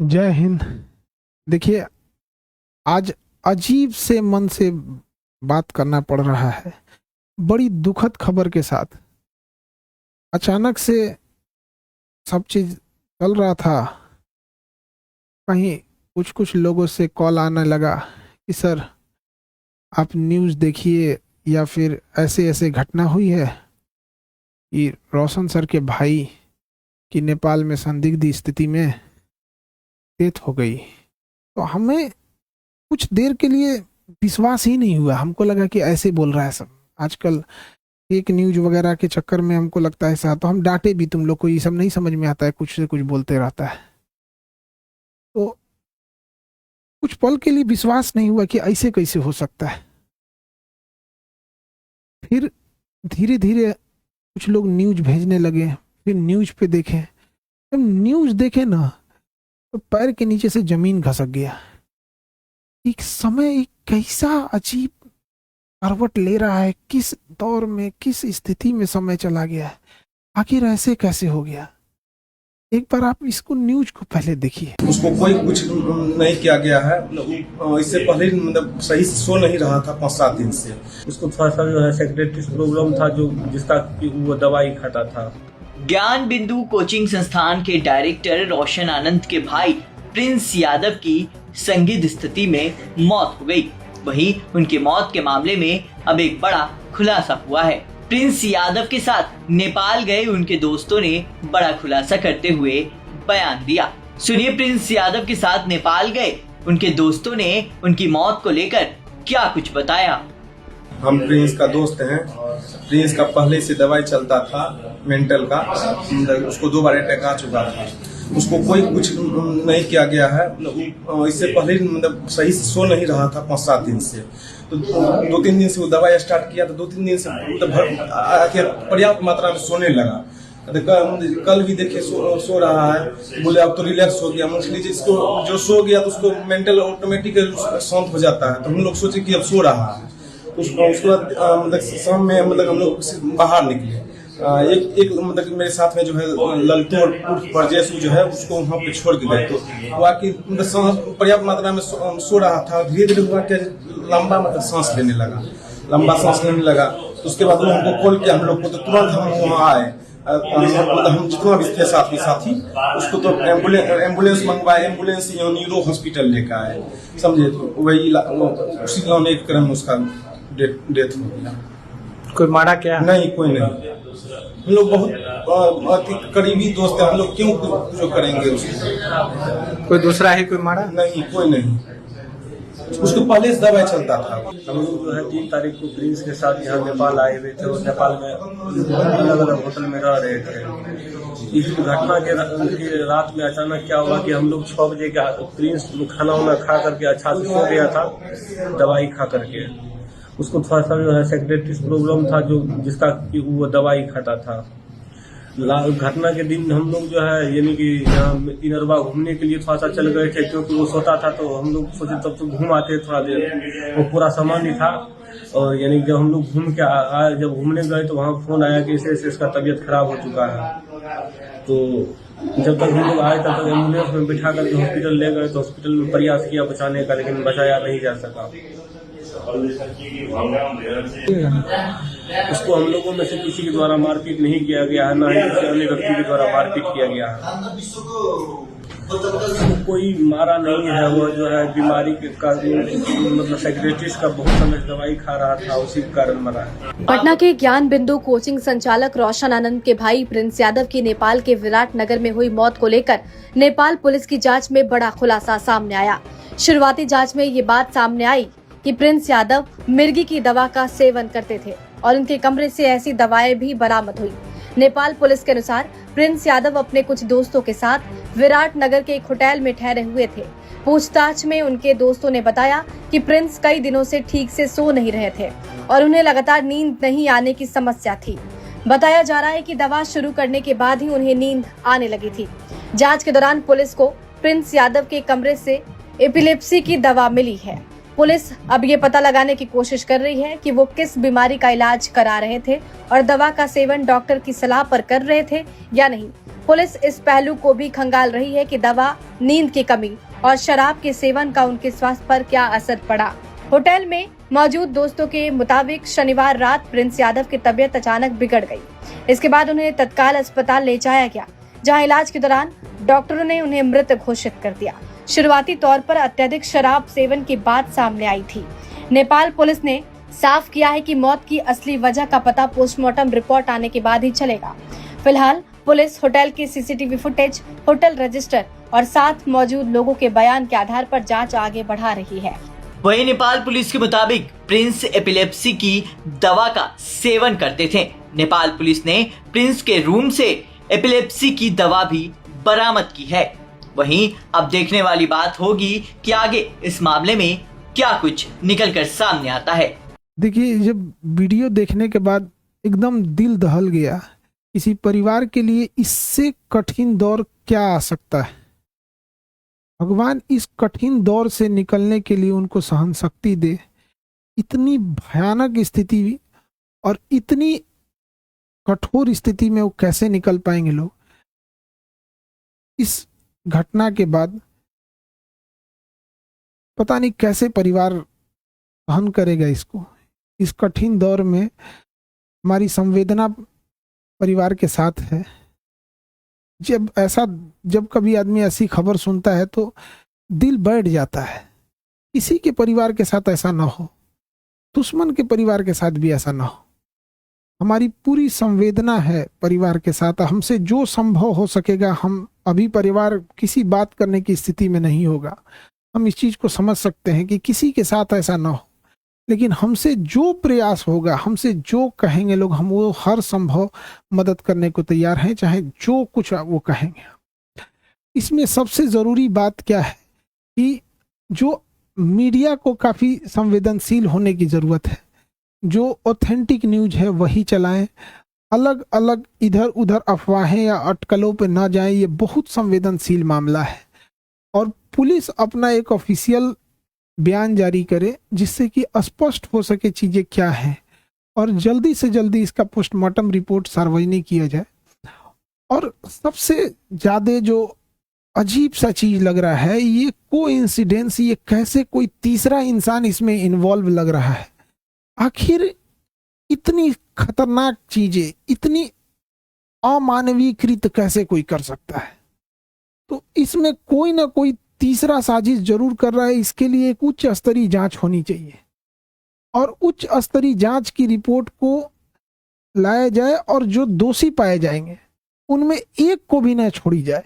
जय हिंद। देखिए, आज अजीब से मन से बात करना पड़ रहा है। बड़ी दुखद खबर के साथ अचानक से सब चीज चल रहा था। कहीं कुछ कुछ लोगों से कॉल आने लगा कि सर आप न्यूज़ देखिए, या फिर ऐसे ऐसे घटना हुई है कि रोशन सर के भाई की नेपाल में संदिग्ध स्थिति में डेथ हो गई। तो हमें कुछ देर के लिए विश्वास ही नहीं हुआ। हमको लगा कि ऐसे बोल रहा है सब। आजकल एक न्यूज वगैरह के चक्कर में हमको लगता है ऐसा, तो हम डांटे भी, तुम लोग को ये सब नहीं समझ में आता है, कुछ से कुछ बोलते रहता है। तो कुछ पल के लिए विश्वास नहीं हुआ कि ऐसे कैसे हो सकता है। फिर धीरे धीरे कुछ लोग न्यूज भेजने लगे, फिर न्यूज पे देखे। जब न्यूज देखे ना तो पैर के नीचे से जमीन खसक गया। एक समय एक कैसा अजीब करवट ले रहा है, किस दौर में, किस स्थिति में समय चला गया है, आखिर ऐसे कैसे हो गया। एक बार आप इसको न्यूज को पहले देखिए। उसको कोई कुछ नहीं किया गया है। इससे पहले मतलब सही से सो नहीं रहा था 5-7 दिन से। उसको थोड़ा सा जो है सेक्रेटरी प्रॉब्लम था, जो जिसका वो दवाई खाता था। ज्ञान बिंदु कोचिंग संस्थान के डायरेक्टर रोशन आनंद के भाई प्रिंस यादव की संदिग्ध स्थिति में मौत हो गई। वहीं उनके मौत के मामले में अब एक बड़ा खुलासा हुआ है। प्रिंस यादव के साथ नेपाल गए उनके दोस्तों ने बड़ा खुलासा करते हुए बयान दिया। सुनिए, प्रिंस यादव के साथ नेपाल गए उनके दोस्तों ने उनकी मौत को लेकर क्या कुछ बताया। हम प्रिंस का दोस्त हैं। प्रिंस का पहले से दवाई चलता था मेंटल का, उसको 2 बार अटैक आ चुका था। उसको कोई कुछ नहीं किया गया है। इससे पहले मतलब सही से सो नहीं रहा था 5-7 दिन से। तो 2-3 दिन से वो दवाई स्टार्ट किया, तो 2-3 दिन से मतलब पर्याप्त मात्रा में सोने लगा। कल भी देखे सो रहा है, बोले अब तो रिलैक्स हो गया। मछली जिसको जो सो गया तो उसको मेंटल ऑटोमेटिक शांत हो जाता है। तो हम लोग सोचे कि अब सो रहा है। उसके बाद मतलब शाम में मतलब हम लोग बाहर निकले। एक मतलब मेरे साथ में जो है ललतो उर्फ परजेश जो है, उसको वहाँ पे छोड़ के गए। तो वो आके मतलब पर्याप्त मात्रा में सो रहा था। धीरे धीरे हुआ क्या, लंबा मतलब सांस लेने लगा, लंबा सांस लेने लगा। तो उसके बाद वो हमको कॉल किया, हम लोग को, तो तुरंत हम वहाँ आए। मतलब हम जितना भी थे साथी उसको तो एम्बुलेंस मंगवाए। एम्बुलेंस न्यूरो हॉस्पिटल लेकर आए, समझे। तो वही उसी एक क्रम में उसका डेथ हो गया। कोई मारा क्या? नहीं, कोई नहीं। हम लोग बहुत करीबी दोस्त हैं। हम लोग क्यों जो करेंगे उसको। कोई दूसरा ही कोई मारा? नहीं, कोई नहीं। उसको पहले से दवाई चलता था। हम लोग जो है 3 तारीख को प्रिंस के साथ यहाँ नेपाल आए हुए थे और नेपाल में अलग अलग होटल में रह रहे थे। इस घटना के रात में अचानक क्या हुआ कि हम लोग 6 बजे का प्रिंस खाना वाना खा करके अच्छा से सो गया था दवाई खा करके। उसको थोड़ा सा जो है सेक्रेटरी प्रॉब्लम था, जो जिसका वो दवाई खाता था। घटना के दिन हम लोग जो है यानी कि यहाँ इनरवा घूमने के लिए थोड़ा सा चल गए थे, क्योंकि वो सोता था। तो हम लोग सोचे तब तो घूम आते थोड़ा देर। वो पूरा सामान ही था। और यानी जब हम लोग घूम के आए, जब घूमने गए तो वहाँ फोन आया कि ऐसे इसका तबीयत खराब हो चुका है। तो जब तक हम लोग आए तब तक एम्बुलेंस में बिठा करके हॉस्पिटल ले गए। तो हॉस्पिटल में प्रयास किया बचाने का, लेकिन बचाया नहीं जा सका। उसको हम लोगों में से किसी के द्वारा मारपीट नहीं किया गया है, ना ही किसी अन्य व्यक्ति के द्वारा मारपीट किया गया है। कोई मारा नहीं है। वो जो है बीमारी का मतलब सेक्रेटरीज का बहुत समय दवाई खा रहा था, उसी के कारण मरा है। पटना के ज्ञान बिंदु कोचिंग संचालक रोशन आनंद के भाई प्रिंस यादव की नेपाल के विराट नगर में हुई मौत को लेकर नेपाल पुलिस की जांच में बड़ा खुलासा सामने आया। शुरुआती जांच में ये बात सामने आई कि प्रिंस यादव मिर्गी की दवा का सेवन करते थे और उनके कमरे से ऐसी दवाएं भी बरामद हुई। नेपाल पुलिस के अनुसार प्रिंस यादव अपने कुछ दोस्तों के साथ विराट नगर के एक होटल में ठहरे हुए थे। पूछताछ में उनके दोस्तों ने बताया कि प्रिंस कई दिनों से ठीक से सो नहीं रहे थे और उन्हें लगातार नींद नहीं आने की समस्या थी। बताया जा रहा है कि दवा शुरू करने के बाद ही उन्हें नींद आने लगी थी। जांच के दौरान पुलिस को प्रिंस यादव के कमरे से एपिलेप्सी की दवा मिली है। पुलिस अब ये पता लगाने की कोशिश कर रही है कि वो किस बीमारी का इलाज करा रहे थे और दवा का सेवन डॉक्टर की सलाह पर कर रहे थे या नहीं। पुलिस इस पहलू को भी खंगाल रही है कि दवा, नींद की कमी और शराब के सेवन का उनके स्वास्थ्य पर क्या असर पड़ा। होटल में मौजूद दोस्तों के मुताबिक शनिवार रात प्रिंस यादव की तबीयत अचानक बिगड़ गई। इसके बाद उन्हें तत्काल अस्पताल ले जाया गया, जहां इलाज के दौरान डॉक्टरों ने उन्हें मृत घोषित कर दिया। शुरुआती तौर पर अत्यधिक शराब सेवन की बात सामने आई थी। नेपाल पुलिस ने साफ किया है कि मौत की असली वजह का पता पोस्टमार्टम रिपोर्ट आने के बाद ही चलेगा। फिलहाल पुलिस होटल की सीसीटीवी फुटेज, होटल रजिस्टर और साथ मौजूद लोगों के बयान के आधार पर जांच आगे बढ़ा रही है। वहीं नेपाल पुलिस के मुताबिक प्रिंस एपिलेप्सी की दवा का सेवन करते थे। नेपाल पुलिस ने प्रिंस के रूम से एपिलेप्सी की दवा भी बरामद की है। वहीं अब देखने वाली बात होगी कि आगे इस मामले में क्या कुछ निकल कर सामने आता है। देखिए, जब वीडियो देखने के बाद एकदम दिल दहल गया। किसी परिवार के लिए इससे कठिन दौर क्या आ सकता है। भगवान इस कठिन दौर से निकलने के लिए उनको सहन शक्ति दे। इतनी भयानक स्थिति और इतनी कठोर स्थिति में वो कैसे निकल पाएंगे लोग। इस घटना के बाद पता नहीं कैसे परिवार सहन करेगा इसको। इस कठिन दौर में हमारी संवेदना परिवार के साथ है। जब कभी आदमी ऐसी खबर सुनता है तो दिल बैठ जाता है। किसी के परिवार के साथ ऐसा ना हो, दुश्मन के परिवार के साथ भी ऐसा ना हो। हमारी पूरी संवेदना है परिवार के साथ। हमसे जो संभव हो सकेगा, हम अभी परिवार किसी बात करने की स्थिति में नहीं होगा। हम इस चीज को समझ सकते हैं कि किसी के साथ ऐसा ना हो, लेकिन हमसे जो प्रयास होगा, हमसे जो कहेंगे लोग, हम वो हर संभव मदद करने को तैयार हैं, चाहे जो कुछ वो कहेंगे। इसमें सबसे जरूरी बात क्या है कि जो मीडिया को काफी संवेदनशील होने की जरूरत है। जो ऑथेंटिक न्यूज है वही चलाएं। अलग अलग इधर उधर अफवाहें या अटकलों पे ना जाएं। ये बहुत संवेदनशील मामला है और पुलिस अपना एक ऑफिशियल बयान जारी करे जिससे कि स्पष्ट हो सके चीजें क्या हैं और जल्दी से जल्दी इसका पोस्टमार्टम रिपोर्ट सार्वजनिक किया जाए। और सबसे ज्यादा जो अजीब सा चीज लग रहा है, ये कोइंसिडेंस, ये कैसे कोई तीसरा इंसान इसमें इन्वॉल्व लग रहा है। आखिर इतनी खतरनाक चीजें, इतनी अमानवीकृत कैसे कोई कर सकता है। तो इसमें कोई ना कोई तीसरा साजिश जरूर कर रहा है। इसके लिए एक उच्च स्तरीय जांच होनी चाहिए और उच्च स्तरीय जांच की रिपोर्ट को लाया जाए और जो दोषी पाए जाएंगे उनमें एक को भी न छोड़ी जाए।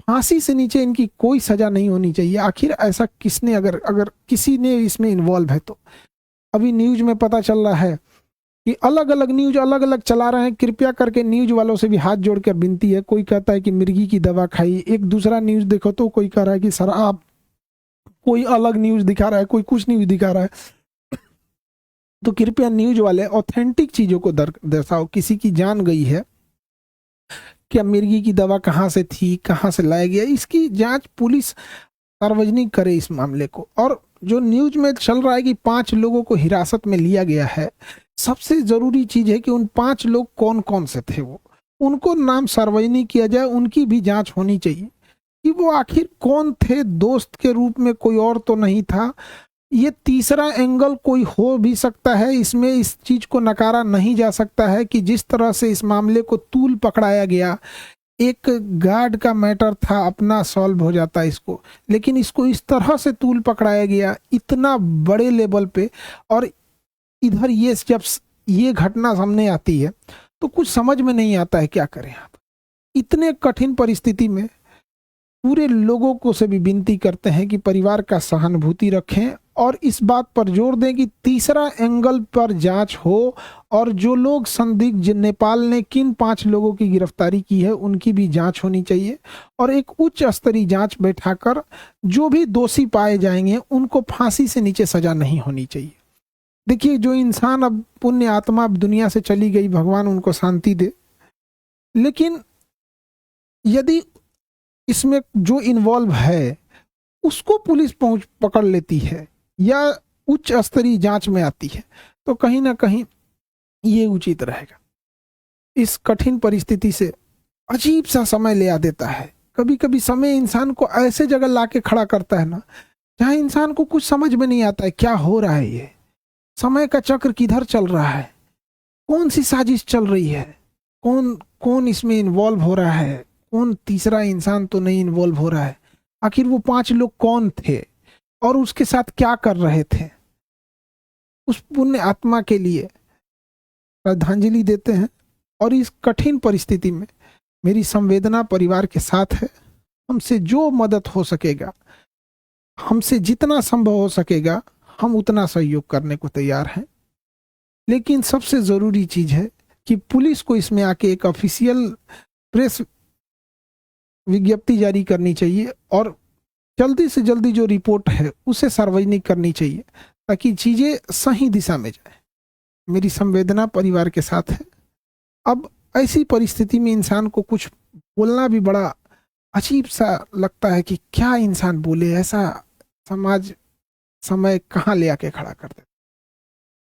फांसी से नीचे इनकी कोई सजा नहीं होनी चाहिए। आखिर ऐसा किसने, अगर किसी ने इसमें इन्वॉल्व है तो। अभी न्यूज में पता चल रहा है कि अलग अलग न्यूज अलग अलग चला रहे हैं। कृपया करके न्यूज वालों से भी हाथ जोड़कर विनती है। कोई कहता है कि मिर्गी की दवा खाई, एक दूसरा न्यूज देखो तो कोई कह रहा है कि शराब, कोई अलग न्यूज दिखा रहा है, कोई कुछ न्यूज दिखा रहा है। तो कृपया न्यूज वाले ऑथेंटिक चीजों को दर्शाओ। किसी की जान गई है, क्या मिर्गी की दवा कहाँ से थी, कहाँ से लाया गया, इसकी जांच पुलिस सार्वजनिक करे इस मामले को। और जो न्यूज में चल रहा है कि 5 लोगों को हिरासत में लिया गया है, सबसे जरूरी चीज है कि उन 5 लोग कौन कौन से थे, वो उनको नाम सार्वजनिक किया जाए। उनकी भी जांच होनी चाहिए कि वो आखिर कौन थे। दोस्त के रूप में कोई और तो नहीं था। ये तीसरा एंगल कोई हो भी सकता है इसमें। इस चीज को नकारा नहीं जा सकता है कि जिस तरह से इस मामले को तूल पकड़ाया गया, एक गार्ड का मैटर था, अपना सॉल्व हो जाता इसको, लेकिन इसको इस तरह से तूल पकड़ाया गया इतना बड़े लेवल पे। और इधर ये जब ये घटना सामने आती है तो कुछ समझ में नहीं आता है क्या करें आप। इतने कठिन परिस्थिति में पूरे लोगों को से भी विनती करते हैं कि परिवार का सहानुभूति रखें और इस बात पर जोर दें कि तीसरा एंगल पर जांच हो और जो लोग संदिग्ध, नेपाल ने किन 5 लोगों की गिरफ्तारी की है उनकी भी जांच होनी चाहिए और एक उच्च स्तरीय जांच बैठाकर जो भी दोषी पाए जाएंगे उनको फांसी से नीचे सजा नहीं होनी चाहिए। देखिए, जो इंसान अब पुण्य आत्मा अब दुनिया से चली गई, भगवान उनको शांति दे, लेकिन यदि इसमें जो इन्वॉल्व है उसको पुलिस पकड़ लेती है या उच्च स्तरीय जांच में आती है तो कहीं ना कहीं ये उचित रहेगा। इस कठिन परिस्थिति से अजीब सा समय ले आ देता है। कभी कभी समय इंसान को ऐसे जगह लाके खड़ा करता है ना, जहां इंसान को कुछ समझ में नहीं आता है क्या हो रहा है, ये समय का चक्र किधर चल रहा है, कौन सी साजिश चल रही है, कौन कौन इसमें इन्वॉल्व हो रहा है, कौन तीसरा इंसान तो नहीं इन्वॉल्व हो रहा है, आखिर वो 5 लोग कौन थे और उसके साथ क्या कर रहे थे। उस पुण्य आत्मा के लिए श्रद्धांजलि देते हैं। और इस कठिन परिस्थिति में मेरी संवेदना परिवार के साथ है। हमसे जो मदद हो सकेगा, हमसे जितना संभव हो सकेगा, हम उतना सहयोग करने को तैयार हैं। लेकिन सबसे जरूरी चीज है कि पुलिस को इसमें आके एक ऑफिशियल प्रेस विज्ञप्ति जारी करनी चाहिए और जल्दी से जल्दी जो रिपोर्ट है उसे सार्वजनिक करनी चाहिए, ताकि चीजें सही दिशा में जाए। मेरी संवेदना परिवार के साथ है। अब ऐसी परिस्थिति में इंसान को कुछ बोलना भी बड़ा अजीब सा लगता है कि क्या इंसान बोले, ऐसा समाज समय कहाँ ले आके खड़ा कर देता है।